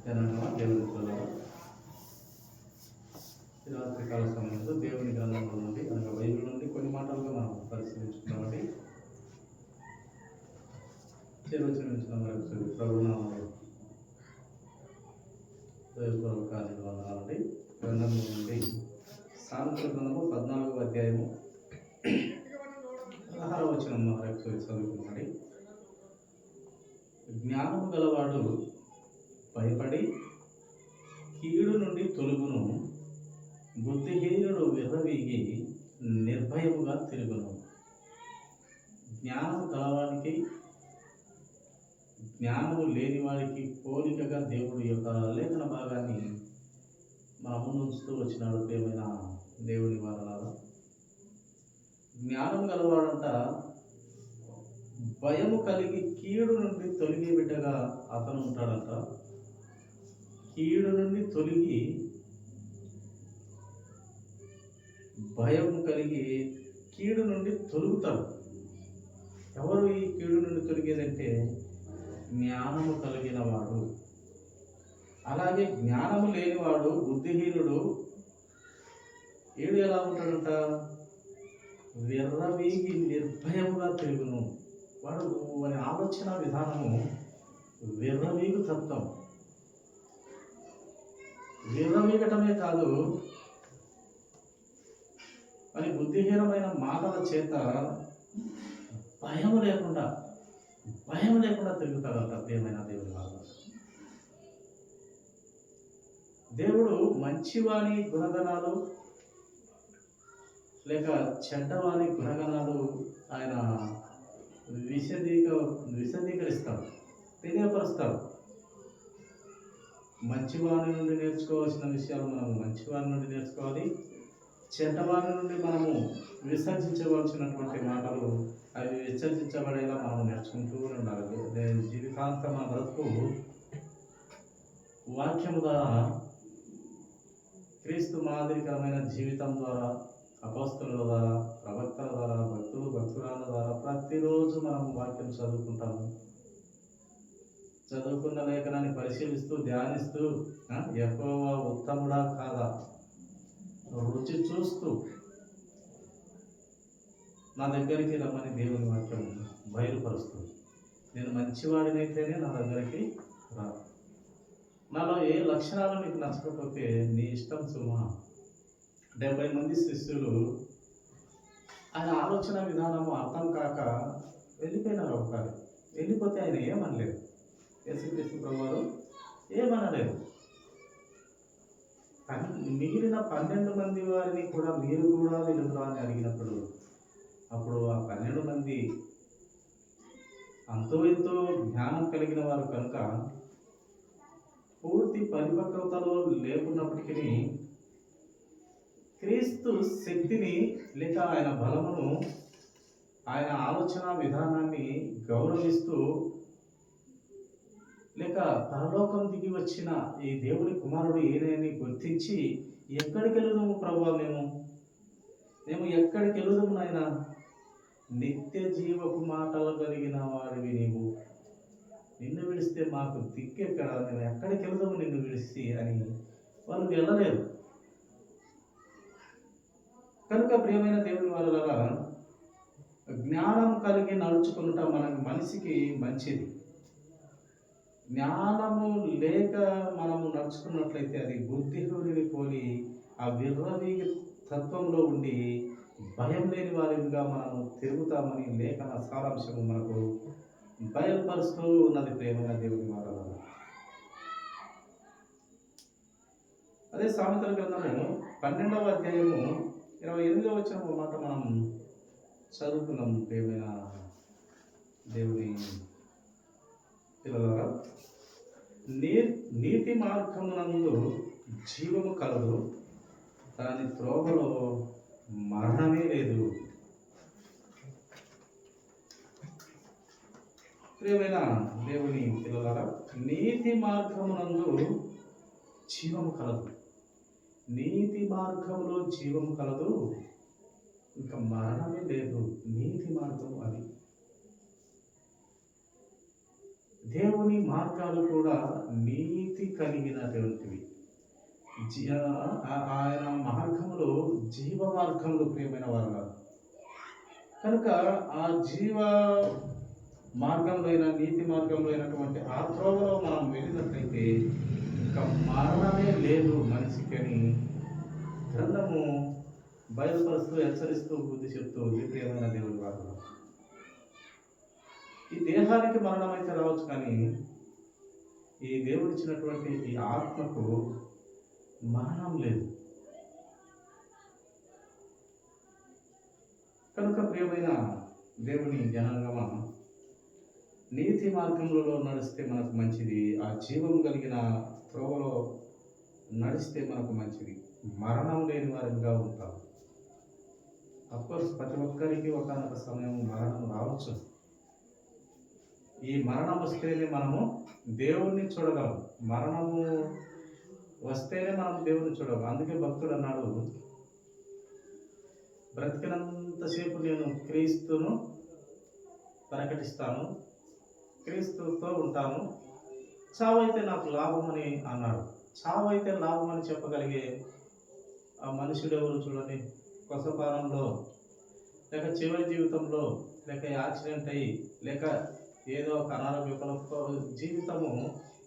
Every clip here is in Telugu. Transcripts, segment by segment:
దేవుని పిల్లలు ఈ రాత్రికాల సమయంలో దేవుని గ్రంథంలో నుండి అనగా బైబిల్ నుండి కొన్ని మాటలుగా మనం పరిశీలించుకున్నామండి. చేరువచ్చిన వరకు ప్రభునామంలో కార్యక్రమాలండి. గ్రంథంలో నుండి సామెతల గ్రంథము 14వ అధ్యాయము 16వ వచనం వరకు చదువుకున్నామండి. జ్ఞానము గలవాడు భయపడి కీడు నుండి తొలుగును, బుద్ధిహీనుడు విర్రవీగి నిర్భయముగా తిరుగును. జ్ఞానము గలవానికి జ్ఞానము లేని వాడికి పోలికగా దేవుడు యొక్క లేఖన భాగాన్ని మన ముందు ఉంచుతూ వచ్చినాడు. ప్రియమైన దేవుని వారలారా, జ్ఞానం గలవాడంట భయము కలిగి కీడు నుండి తొలగి బిడ్డగా అతను ఉంటాడంట. కీడు నుండి తొలగి భయం కలిగి కీడు నుండి తొలుగుతాడు. ఎవరు ఈ కీడు నుండి తొలగేదంటే జ్ఞానము కలిగిన వాడు. అలాగే జ్ఞానము లేనివాడు బుద్ధిహీనుడు ఏడు ఎలా ఉంటాడంట? విర్రవీగి నిర్భయముగా తిరుగును. వాడి ఆలోచన విధానము విర్రవీగు తత్వం. విర్రవీగటమే కాదు, మరి బుద్ధిహీనమైన మాటల చేత భయం లేకుండా తిరుగుతాడంట. ప్రియమైన దేవుని వల్ల దేవుడు మంచివాని గుణగణాలు లేక చెడ్డవాని గుణగణాలు ఆయన విశదీకరిస్తాడు, తెలియపరుస్తాడు. మంచివాని నుండి నేర్చుకోవాల్సిన విషయాలు మనము మంచివాని నుండి నేర్చుకోవాలి. చెడ్డవాని నుండి మనము విసర్జించవలసినటువంటి మాటలు అవి విసర్జించబడేలా మనం నేర్చుకుంటూ ఉండాలి. జీవితాంతం మన బ్రతుకు వాక్యము ద్వారా, క్రీస్తు మాదిరికరమైన జీవితం ద్వారా, అపోస్తలుల ద్వారా, ప్రవక్తల ద్వారా, భక్తురాల ద్వారా ప్రతిరోజు మనం వాక్యం చదువుకుంటాము. చదువుకున్న లేఖనాన్ని పరిశీలిస్తూ ధ్యానిస్తూ యెహోవా ఉత్తముడా కాదా రుచి చూస్తూ నా దగ్గరికి రమ్మని దేవుని వాక్యం బయలుపరుస్తుంది. నేను మంచివాడినైతేనే నా దగ్గరికి రా. నాలో ఏ లక్షణాలు నీకు నచ్చకపోతే నీ ఇష్టం సుమా. 70 మంది శిష్యులు ఆయన ఆలోచన విధానము అర్థం కాక వెళ్ళిపోయినారు. ఒకసారి వెళ్ళిపోతే ఆయన ఏమనలేదు. యేసుక్రీస్తు ప్రభువారు ఏమనలేదు. మిగిలిన 12 మంది వారిని కూడా మీరు కూడా వెలుగురా అని అడిగినప్పుడు అప్పుడు ఆ 12 మంది అంతో ఎంతో జ్ఞానం కలిగిన వారు కనుక పూర్తి పరిపక్వతలో లేకున్నప్పటికీ క్రీస్తు శక్తిని లేక ఆయన బలమును, ఆయన ఆలోచన విధానాన్ని గౌరవిస్తూ లేక పరలోకం దిగి వచ్చిన ఈ దేవుని కుమారుడు ఏనని గుర్తించి ఎక్కడికి వెళుదాము ప్రభువా, మేము ఎక్కడికి వెళుదాము నాయన? నిత్య జీవపు మాటలు కలిగిన వాడివి నీవు. నిన్ను విడిస్తే మాకు దిక్కెక్కడ? మేము ఎక్కడికి వెళుదాము నిన్ను విడిచి అని వాళ్ళు వెళ్ళలేరు. కనుక ప్రియమైన దేవుని వాళ్ళ జ్ఞానం కలిగి నడుచుకున్నట మన మనిషికి మంచిది. జ్ఞానము లేక మనము నడుచుకున్నట్లయితే అది బుద్ధిహీనుడిని పోలి ఆ విర్రవీగి తత్వంలో ఉండి భయం లేని వారిగా మనము తిరుగుతామని లేఖన సారాంశము మనకు బయలుపరుస్తూ ఉన్నది. ప్రియమైన దేవుని వారల అదే సామెతల గ్రంథము 12వ అధ్యాయము 28వ వచనం మాట మనం చదువుకున్నాం. ప్రియమైన దేవుని పిల్లలారా, నీతి మార్గమునందు జీవము కలదు, దాని త్రోవలో మరణమే లేదు. ప్రియమైన దేవుని పిల్లలారా, నీతి మార్గమునందు జీవము కలదు. నీతి మార్గంలో జీవము కలదు, ఇంకా మరణమే లేదు. నీతి మార్గము అది. దేవుని మార్గాలు కూడా నీతి కలిగినటువంటివి. ఆయన మార్గములు జీవ మార్గములు, ప్రియమైన వారు. కనుక ఆ జీవ మార్గంలో అయిన, నీతి మార్గంలో అయినటువంటి ఆ త్రోవలో మనం వెళ్ళినట్లయితే ఇంకా మరణమే లేదు మనిషికి అని గ్రంథము బయలుపరుస్తూ, హెచ్చరిస్తూ, బుద్ధి చెప్తూ ఉంది. ప్రియమైన దేవుని వారు, ఈ దేహానికి మరణం అయితే రావచ్చు, కానీ ఈ దేవుడు ఇచ్చినటువంటి ఈ ఆత్మకు మరణం లేదు. కనుక ప్రియమైన దేవుని జనాంగమా, నీతి మార్గంలో నడిస్తే మనకు మంచిది. ఆ జీవం కలిగిన త్రోవలో నడిస్తే మనకు మంచిది. మరణం లేని వారిగా ఉంటాం. అఫ్కోర్స్ ప్రతి ఒక్కరికి ఒకనొక సమయం మరణం రావచ్చు. ఈ మరణం వస్తేనే మనము దేవుణ్ణి చూడగలం. మరణము వస్తేనే మనం దేవుణ్ణి చూడగలం. అందుకే భక్తుడు అన్నాడు, బ్రతికినంతసేపు నేను క్రీస్తును ప్రకటిస్తాను, క్రీస్తుతో ఉంటాను, చావైతే నాకు లాభం అని అన్నాడు. చావైతే లాభం అని చెప్పగలిగే ఆ మనుషుడు ఎవరు చూడండి. కొసపాలంలో, లేక చివరి జీవితంలో, లేక యాక్సిడెంట్ అయ్యి, లేక ఏదో ఒక అనారోగ్య జీవితము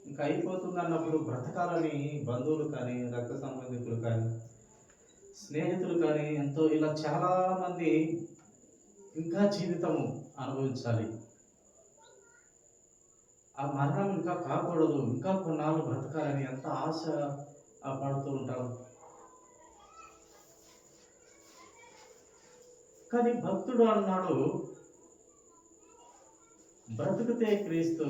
ఇంకా అయిపోతుంది అన్నప్పుడు బ్రతకాలని బంధువులు కానీ, రక్త సంబంధికులు కానీ, స్నేహితులు కానీ, ఎంతో ఇలా చాలామంది ఇంకా జీవితము అనుభవించాలి, ఆ మరణం ఇంకా కాకూడదు, ఇంకా కొన్నాళ్ళు బ్రతకాలని ఎంత ఆశ పడుతూ ఉంటాం. కానీ భక్తుడు అన్నాడు, బ్రతికితే క్రీస్తు,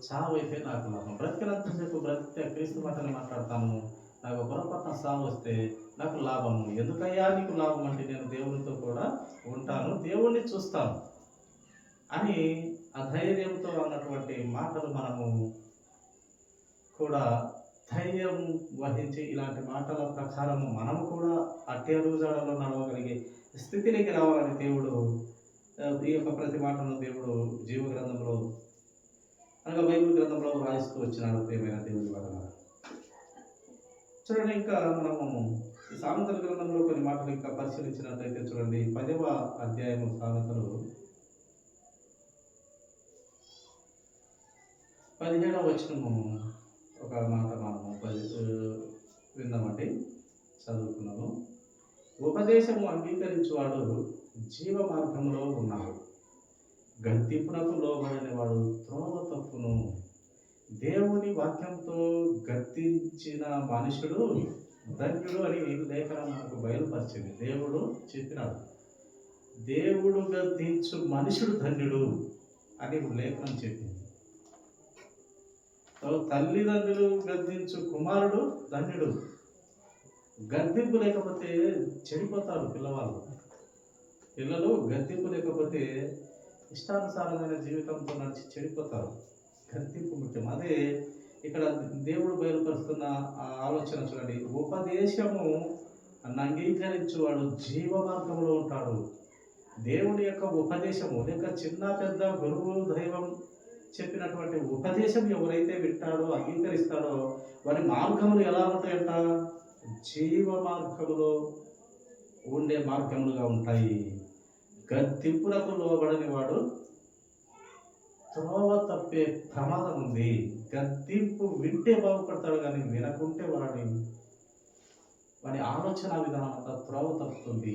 చావైతే నాకు లాభం. బ్రతికినంతసేపు బ్రతికితే క్రీస్తు మాటలు మాట్లాడతాను, నాకు పొరపాటున సావు వస్తే నాకు లాభము. ఎందుకయ్యా నీకు లాభం అంటే, నేను దేవునితో కూడా ఉంటాను, దేవుణ్ణి చూస్తాను అని అధైర్యంతో అన్నటువంటి మాటలు మనము కూడా ధైర్యం వహించి ఇలాంటి మాటల ప్రకారము మనము కూడా అట్టి అడుగుజాడలో నడవగలిగే స్థితిలోకి రావాలని దేవుడు ఈ యొక్క ప్రతి మాటను దేవుడు జీవ గ్రంథంలో అనగా బైబిల్ గ్రంథంలో రాయిస్తూ వచ్చినాడు. ప్రియమైన దేవుని వలన చూడండి, ఇంకా మనము ఈ సామెతల గ్రంథంలో కొన్ని మాటలు ఇంకా పరిశీలించినట్లయితే చూడండి, 10వ అధ్యాయము సామెతలు 17వ వచనము ఒక మాట మనము విందామండి, చదువుకున్నాము. ఉపదేశము అంగీకరించువాడు జీవ మార్గంలో ఉన్నాడు, గద్దింపునకు లోబడని వాడు త్రోవ తప్పును. దేవుని వాక్యంతో గద్దించిన మనుషుడు ధన్యుడు అని లేఖనం మనకు బయలుపరిచింది. దేవుడు చెప్పినాడు, దేవుడు గద్దించు మనుషుడు ధన్యుడు అని లేఖనం చెప్పింది. తల్లిదండ్రులు గద్దించు కుమారుడు ధన్యుడు. గద్దింపు లేకపోతే చెడిపోతారు పిల్లలు గద్దింపు లేకపోతే ఇష్టానుసారమైన జీవితంతో నడిచి చెడిపోతారు. గద్దింపు ముఖ్యం. అదే ఇక్కడ దేవుడు బయలుపరుస్తున్న ఆ ఆలోచన చూడండి, ఉపదేశము అంగీకరించువాడు జీవ మార్గంలో ఉంటాడు. దేవుడి యొక్క ఉపదేశము, లేక చిన్న పెద్ద గురువు దైవం చెప్పినటువంటి ఉపదేశం ఎవరైతే వింటాడో, అంగీకరిస్తాడో, వారి మార్గములు ఎలా ఉంటాయంట? జీవ మార్గములో ఉండే మార్గములుగా ఉంటాయి. గద్దింపులకు లోబడని వాడు త్రోవ తప్పే ప్రమాదం ఉంది. గద్దింపు వింటే బాగుపడతాడు, కానీ వినకుంటే వాడి ఆలోచన విధానం అంతా త్రోవ తప్పుతుంది.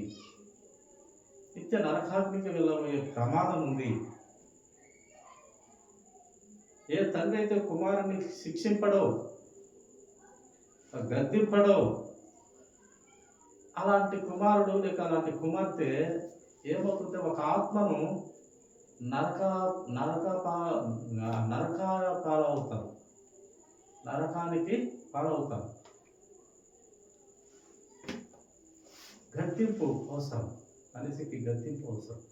నిత్య నరకాగ్నికి వెళ్ళబోయే ప్రమాదం ఉంది. ఏ తండ్రి అయితే కుమారుని శిక్షింపడో, గద్దింపడో, అలాంటి కుమారుడు లేక అలాంటి కుమార్తె ఏమవుతుంటే ఒక ఆత్మను పాలవుతారు, నరకానికి పాలవుతారు. గద్దింపు అవసరం, మనిషికి గద్దింపు అవసరం.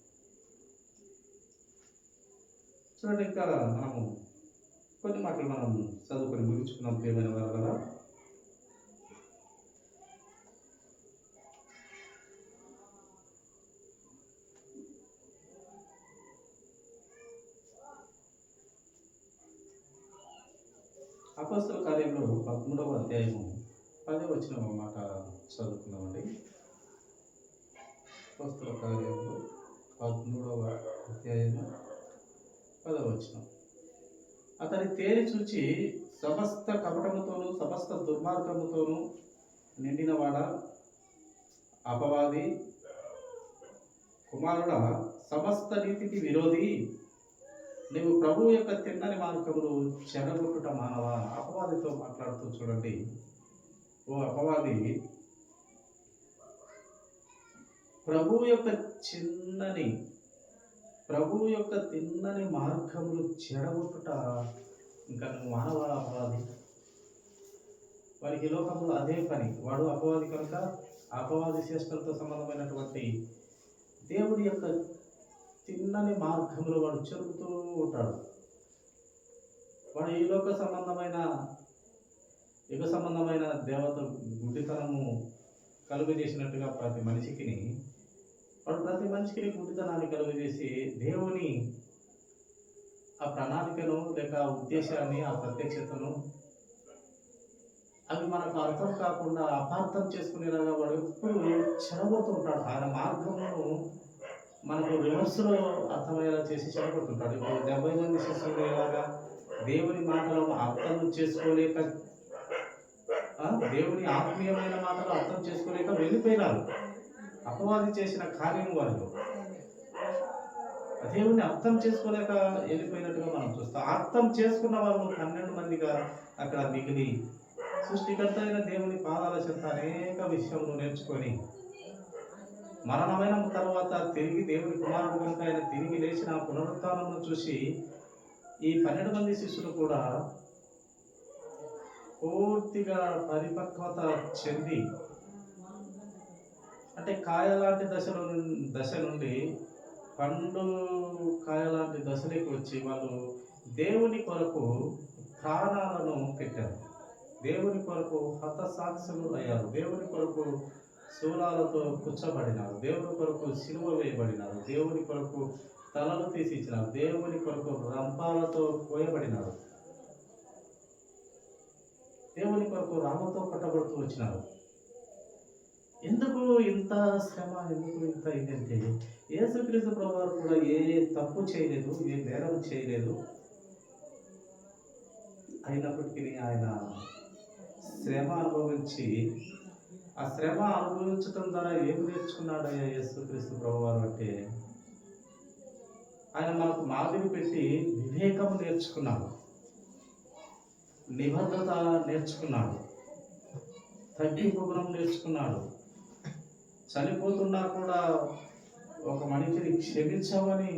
చూడండి, ఇంకా మనము కొన్ని మాటలు మనం చదువుకొని ముగించుకున్నాం. ప్రియమైన వారు కదా, అపోస్తల కార్యంలో 13వ అధ్యాయము 10వ వచనం మాట చదువుకుందామండి. అపోస్తల కార్యంలో 13వ అధ్యాయము 10వ వచనం. అతని తేరి చూచి సమస్త కపటముతోనూ సమస్త దుర్మార్గముతోనూ నిండినవాడ, అపవాది కుమారుడ, సమస్త నీతికి విరోధి, నీవు ప్రభువు యొక్క తిన్నని మార్గములు చెడగొట్టుట మానవా. అపవాదితో మాట్లాడుతూ చూడండి. ఓ అపవాది, ప్రభువు యొక్క తిన్నని మార్గములు చెడగొట్టుట ఇంకా నువ్వు మానవా. అపవాది వారికి లోకంలో అదే పని. వాడు అపవాది కనుక అపవాది చేష్టలతో సంబంధమైనటువంటి దేవుడి యొక్క తిన్నని మార్గంలో వాడు చెరుపుతూ ఉంటాడు. వాడు ఈ లోక సంబంధమైన యుగ సంబంధమైన దేవత గుడ్డితనము కలుగజేసినట్టుగా ప్రతి మనిషికి గుడ్డితనాన్ని కలుగజేసి దేవుని ఆ ప్రణాళికను లేక ఉద్దేశాన్ని ఆ ప్రత్యక్షతను అవి మనకు అర్థం కాకుండా అపార్థం చేసుకునేలాగా వాడు ఎప్పుడు చెడగొడుతుంటాడు. ఆయన మార్గమును మనకు రివర్స్లో అర్థమయ్యేలా చేసి చెడగొడుతుంటాడు. ఇప్పుడు 70 మంది శిష్యులు ఎలాగా దేవుని మాటలను అర్థం చేసుకోలేక, దేవుని ఆత్మీయమైన మాటలు అర్థం చేసుకోలేక వెళ్ళిపోయినారు. అపవాది చేసిన కార్యం వాళ్ళు దేవుని అర్థం చేసుకోలేక వెళ్ళిపోయినట్టుగా మనం చూస్తాం. అర్థం చేసుకున్న వాళ్ళు 12 మందిగా అక్కడ మిగిలి సృష్టికర్త అయిన దేవుని పాదాల చెంత అనేక విషయములు నేర్చుకొని మరణమైన తర్వాత తిరిగి దేవుని కుమారుడు కనుక ఆయన తిరిగి లేచిన పునరుత్థానమును చూసి ఈ 12 మంది శిష్యులు కూడా పూర్తిగా పరిపక్వత చెంది, అంటే కాయలాంటి దశ నుండి పండు కాయలాంటి దశలోకి వచ్చి వాళ్ళు దేవుని కొరకు ప్రాణాలను పెట్టారు. దేవుని కొరకు హతసాక్షులు అయ్యారు. దేవుని కొరకు శూలాలతో కూర్చబడినారు. దేవుని కొరకు సిలువ వేయబడినారు. దేవుని కొరకు తలలు తీసి ఇచ్చినారు. దేవుని కొరకు రంపాలతో కోయబడినారు. దేవుని కొరకు రామతో పట్టబడుతూ వచ్చినారు. ఎందుకు ఇంత శ్రమ, ఎందుకు ఇంత ఇదంటే యేసుక్రీస్తు ప్రభువారు కూడా ఏ తప్పు చేయలేదు, ఏ నేరం చేయలేదు. అయినప్పటికీ ఆయన శ్రమ అనుభవించి, ఆ శ్రమ అనుభవించడం ద్వారా ఏం నేర్చుకున్నాడయ్యా యేసుక్రీస్తు ప్రభువారు అంటే, ఆయన మనకు మాదిరి పెట్టి వివేకము నేర్చుకున్నాడు, నిబద్ధత నేర్చుకున్నాడు, తగ్గింపు గుణం నేర్చుకున్నాడు. చనిపోతున్నా కూడా ఒక మనిషిని క్షమించమని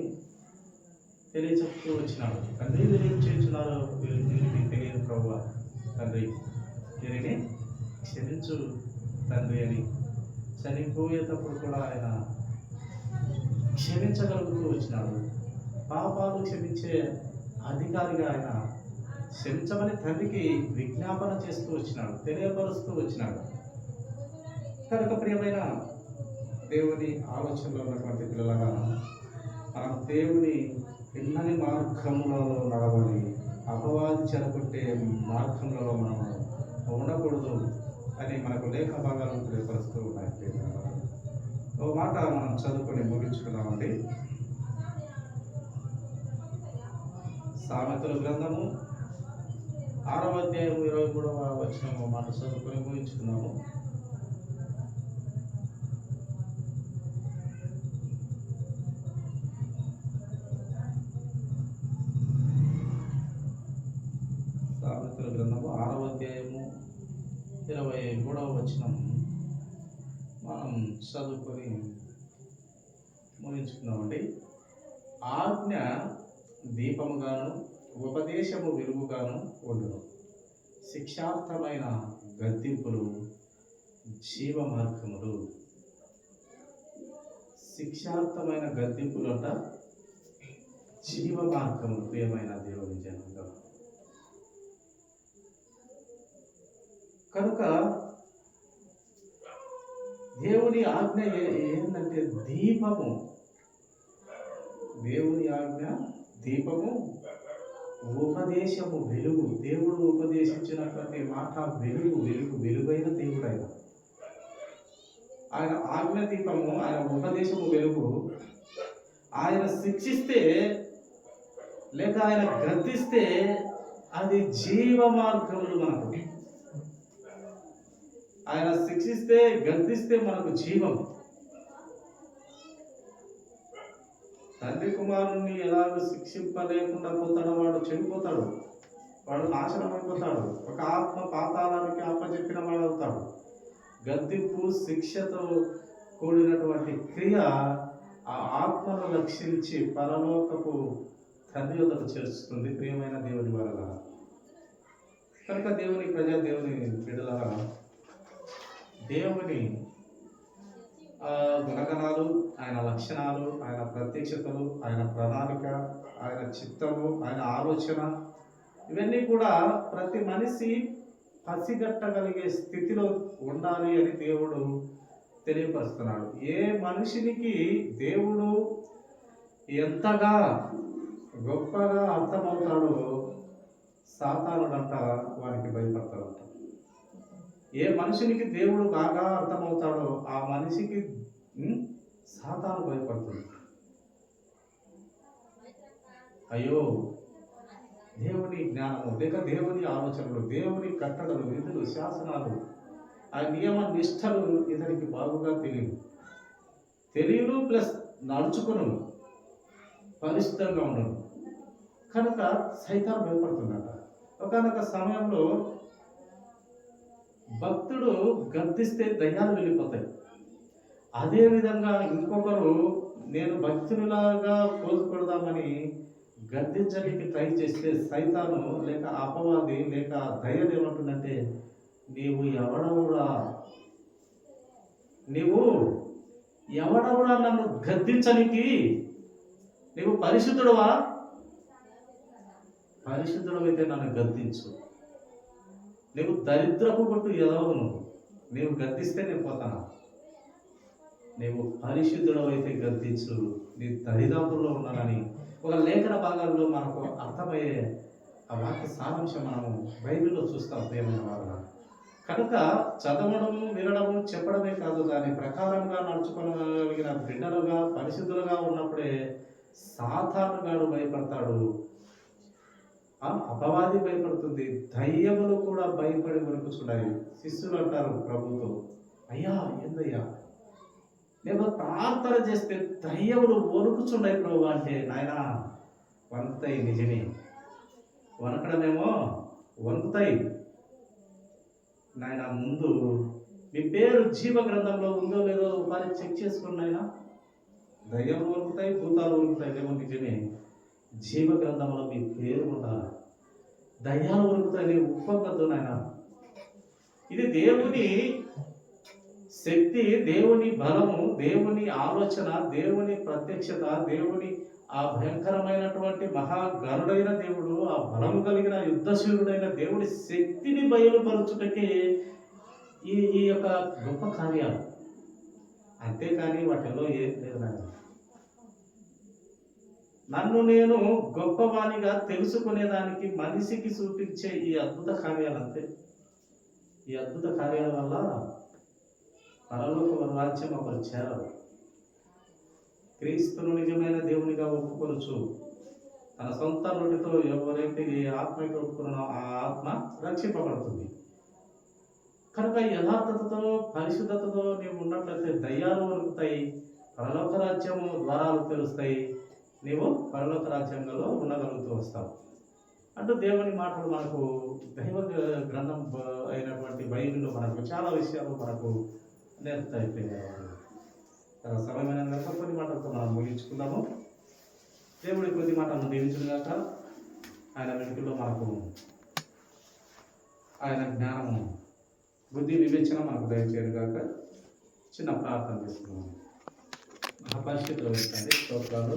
తెలియచెప్తూ వచ్చినాడు. తండ్రి వీరేం చేస్తున్నారు, వీరికి తెలియదు ప్రభువా, తండ్రి వీరిని క్షమించు తండ్రి అని చనిపోయేటప్పుడు కూడా ఆయన క్షమించగలుగుతూ వచ్చినాడు. పాపాలు క్షమించే అధికారిగా ఆయన క్షమించమని తండ్రికి విజ్ఞాపన చేస్తూ వచ్చినాడు, తెలియపరుస్తూ వచ్చినాడు. కనుక ప్రియమైన దేవుని ఆలోచనలో ఉన్నటువంటి పిల్లలుగా మనం దేవుని పిల్లని మార్గములలో నడవాలి. అపవాది చెరగొట్టే మార్గంలో మనం ఉండకూడదు అని మనకు లేఖ భాగాలను తెలియపరుస్తూ ఉన్నాయి. ఒక మాట మనం చదువుకొని ముగించుకున్నామండి. సామెతల గ్రంథము 6వ అధ్యాయం 23వ వచనం మాట చదువుకొని ముగించుకున్నాము. సామెతల గ్రంథము 6వ అధ్యాయము 23వ వచనం మనం చదువుకొని ముగించుకున్నామండి. ఆజ్ఞ దీపముగాను ఉపదేశము వెలుగుగాను ఉండును. శిక్షార్థమైన గద్దింపులు జీవ మార్గములు. శిక్షార్థమైన గద్దింపులు అంట జీవ మార్గములు. ప్రియమైన దేవుని జనంగా కనుక దేవుని ఆజ్ఞ ఏంటంటే దీపము. దేవుని ఆజ్ఞ దీపము, ఉపదేశము వెలుగు. దేవుడు ఉపదేశం ఇచ్చినటువంటి మాట వెలుగైన దేవుడు ఆయన. ఆయన ఆజ్ఞ దీపము, ఆయన ఉపదేశము వెలుగు. ఆయన శిక్షిస్తే లేక ఆయన గద్దిస్తే అది జీవ మార్గములు మనకు. ఆయన శిక్షిస్తే గద్దిస్తే మనకు జీవం. తండ్రి కుమారుణ్ణి ఎలాగో శిక్షింపలేకుండా పోతాడో వాడు చెడిపోతాడు, వాడు నాశనం అయిపోతాడు, ఒక ఆత్మ పాతాళానికి అప్పచెప్పిన వాడు అవుతాడు. గద్దింపు శిక్షతో కూడినటువంటి క్రియ ఆ ఆత్మను రక్షించి పరలోకపు తండ్రి వద్దకు చేరుస్తుంది ప్రియమైన దేవుని వలన. కనుక దేవుని ప్రజా దేవుని బిడ్డలారా, దేవుని గుణగణాలు, ఆయన లక్షణాలు, ఆయన ప్రత్యక్షతలు, ఆయన ప్రణాళిక, ఆయన చిత్తము, ఆయన ఆలోచన, ఇవన్నీ కూడా ప్రతి మనిషి పసిగట్టగలిగే స్థితిలో ఉండాలి అని దేవుడు తెలియపరుస్తున్నాడు. ఏ మనిషినికి దేవుడు ఎంతగా గొప్పగా అర్థమవుతాడో సాతానుడంట వారికి భయపడతాడంట. ఏ మనిషినికి దేవుడు బాగా అర్థమవుతాడో ఆ మనిషికి సాతాను భయపడుతుంది. అయ్యో, దేవుని జ్ఞానము లేక దేవుని ఆలోచనలు, దేవుని కట్టడలు, విధులు, శాసనాలు, ఆ నియమ నిష్టలు ఇతనికి బాగుగా తెలియను ప్లస్ నడుచుకును పరిశుద్ధంగా ఉండను. కనుక సైతాను భయపడుతుందట. ఒకనొక సమయంలో భక్తుడు గద్దిస్తే దయ్యాలు వెళ్ళిపోతాయి. అదేవిధంగా ఇంకొకరు నేను భక్తునిలాగా పోల్చుకొడదామని గద్దించడానికి ట్రై చేస్తే సైతాను లేక అపవాది లేక దయ్యం ఏమంటుందంటే, నీవు ఎవడవుడా నన్ను గద్దించనికి? నీవు పరిశుద్ధుడవా? పరిశుద్ధుడవైతే నన్ను గద్దించు. నీవు దరిద్రపు కొట్టు ఎదవను, నీవు గద్దిస్తే నేను పోతానా? నీవు పరిశుద్ధుడవైతే గద్దించు, నీ దరిదాపుల్లో ఉన్నానని ఒక లేఖన భాగాల్లో మనకు అర్థమయ్యే ఆ వాక్య సారాంశం మనము బైబిల్లో చూస్తాం ప్రియమైన వాళ్ళ. కనుక చదవడము, వినడము, చెప్పడమే కాదు, దాని ప్రకారంగా నడుచుకోగలిగిన బిడ్డలుగా పరిశుద్ధులుగా ఉన్నప్పుడే సాతానుగాడు భయపడతాడు, అపవాది భయపడుతుంది, దయ్యములు కూడా భయపడి వణుకుచున్నాయి. శిష్యులు అంటారు ప్రభుతో, అయ్యా ఏందయ్యా, నేను ప్రార్థన చేస్తే దయ్యములు వణుకుచున్నాయి ప్రభు అంటే, నాయనా వణుకుతాయి, నిజమే వణకడమేమో వణుకుతాయి నాయన. ముందు మీ పేరు జీవ గ్రంథంలో ఉందో లేదో ఒకసారి చెక్ చేసుకుని నాయన. దయ్యములు వణుకుతాయి, భూతాలు వణుకుతాయి, ఏమో నిజమే. జీవ గ్రంథంలో మీ పేరు ఉండాలి. దయ్యాలు వణుకుతాయి, ఒప్పుకోవద్దు నాయన. ఇది దేవుని శక్తి, దేవుని బలము, దేవుని ఆలోచన, దేవుని ప్రత్యక్షత, దేవుని ఆ భయంకరమైనటువంటి మహాగరుడైన దేవుడు, ఆ బలము కలిగిన యుద్ధశూరుడైన దేవుడి శక్తిని బయలుపరచుటకే ఈ యొక్క గొప్ప కార్యాలు. అంతేకాని వాటిలో ఏం లేదు. నన్ను నేను గొప్పవానిగా తెలుసుకునేదానికి మనిషికి చూపించే ఈ అద్భుత కార్యాలు అంతే. ఈ అద్భుత కార్యాల వల్ల పరలోక రాజ్యం ఒకరు చేరరు. క్రీస్తును నిజమైన దేవునిగా ఒప్పుకొనుచు తన సొంత నోటితో ఎవరైతే ఏ ఆత్మకి ఒప్పుకున్నానో ఆ ఆత్మ రక్షింపబడుతుంది. కనుక యథార్థతతో పరిశుద్ధతతో నీవు ఉన్నట్లయితే దయ్యాలు వణుకుతాయి, పరలోక రాజ్యము ద్వారాలు తెరుస్తాయి, నీవు పరలోక రాజ్యంలో ఉండగలుగుతూ వస్తావు అంటూ దేవుని మాటలు మనకు దైవ గ్రంథం అయినటువంటి బైబిల్లో మనకు చాలా విషయాలు మనకు నేర్పుతాయి. చాలా సమయమైన కొన్ని మాటలతో మనం ముగించుకుందాము. దేవుడి కొద్ది మాటలను దీవించుగాక. ఆయన వెనుకల్లో మనకు ఆయన జ్ఞానము, బుద్ధి, వివేచన మనకు దయచేయగాక. చిన్న ప్రార్థన చేస్తున్నాము. పరిస్థితులు స్తోత్రాలు